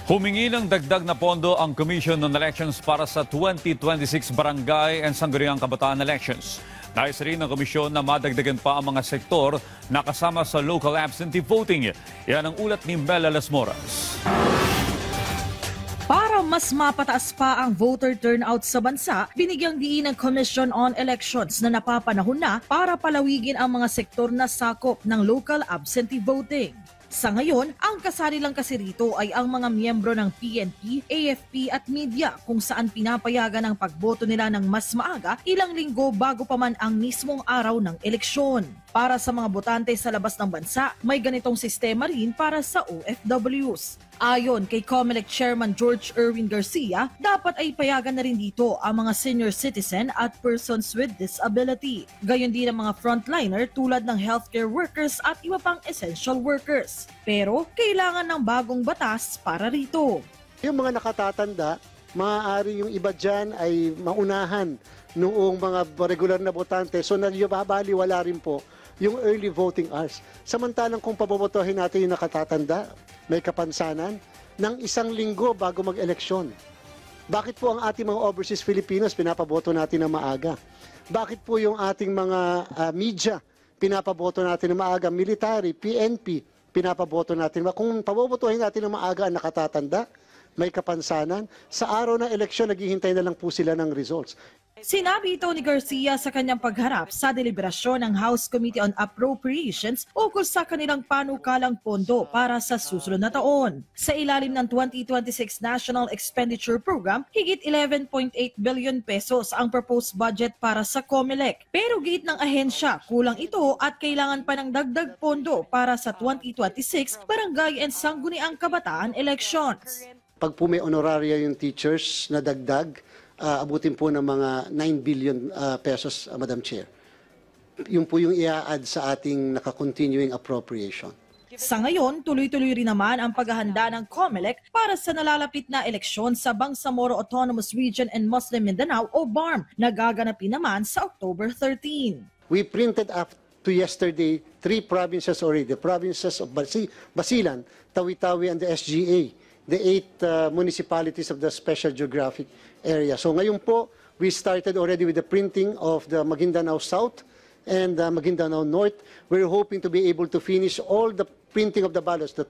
Humingi ng dagdag na pondo ang Commission on Elections para sa 2026 Barangay and Sangguniang Kabataan Elections. Nais rin ng komisyon na madagdagan pa ang mga sektor na kasama sa local absentee voting. Yan ang ulat ni Mel Las Moras. Para mas mapataas pa ang voter turnout sa bansa, binigyang diin ng Commission on Elections na napapanahon na para palawigin ang mga sektor na sakop ng local absentee voting. Sa ngayon, ang kasali lang kasi rito ay ang mga miyembro ng PNP, AFP at media kung saan pinapayagan ang pagboto nila ng mas maaga ilang linggo bago pa man ang mismong araw ng eleksyon. Para sa mga botante sa labas ng bansa, may ganitong sistema rin para sa OFWs. Ayon kay COMELEC Chairman George Erwin Garcia, dapat ay payagan na rin dito ang mga senior citizen at persons with disability. Gayon din ang mga frontliner tulad ng healthcare workers at iba pang essential workers. Pero kailangan ng bagong batas para rito. Yung mga nakatatanda, maaari yung iba dyan ay maunahan noong mga regular na botante. So nababaliwala rin po yung early voting hours. Samantalang kung pabobotohin natin yung nakatatanda, may kapansanan ng isang linggo bago mag-eleksyon. Bakit po ang ating mga overseas Filipinos pinapaboto natin na maaga? Bakit po yung ating mga media pinapaboto natin na maaga? Military, PNP, pinapaboto natin. Kung pabobotohin natin na maaga ang nakatatanda, may kapansanan, sa araw ng eleksyon naghihintay na lang po sila ng results. Sinabi ito ni Garcia sa kanyang pagharap sa deliberasyon ng House Committee on Appropriations ukol sa kanilang panukalang pondo para sa susunod na taon. Sa ilalim ng 2026 National Expenditure Program, higit 11.8 billion pesos ang proposed budget para sa COMELEC. Pero gate ng ahensya, kulang ito at kailangan pa ng dagdag pondo para sa 2026 Barangay and Sangguniang Kabataan Elections. Pag po may honoraria yung teachers na dagdag, abutin po ng mga 9 billion pesos, Madam Chair. Yun po yung i-add sa ating naka-continuing appropriation. Sa ngayon, tuloy-tuloy rin naman ang paghahanda ng COMELEC para sa nalalapit na eleksyon sa Bangsamoro Autonomous Region and Muslim Mindanao o BARM na gaganapin naman sa October 13. We printed up to yesterday 3 provinces already, the provinces of Basilan, Tawi-Tawi, and the SGA. The 8 municipalities of the Special Geographic Area. So ngayon po, we started already with the printing of the Maguindanao South and Maguindanao North. We're hoping to be able to finish all the printing of the ballots, the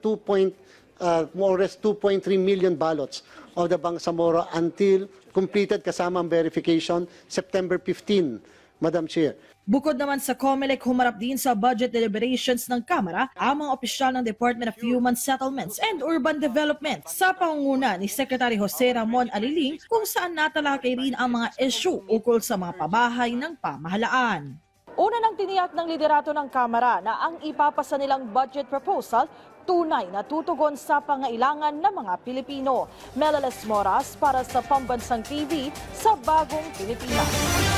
more or less 2.3 million ballots of the Bangsamoro until completed kasama ang verification September 15, Madam Chair. Bukod naman sa COMELEC, humarap din sa budget deliberations ng Kamara ang mga opisyal ng Department of Human Settlements and Urban Development sa pangunguna ni Secretary Jose Ramon Aliling kung saan natalakay rin ang mga issue ukol sa mga pabahay ng pamahalaan. Una nang tiniyak ng liderato ng Kamara na ang ipapasa nilang budget proposal tunay na tutugon sa pangailangan ng mga Pilipino. Mel Las Moras para sa Pambansang TV sa Bagong Pilipinas.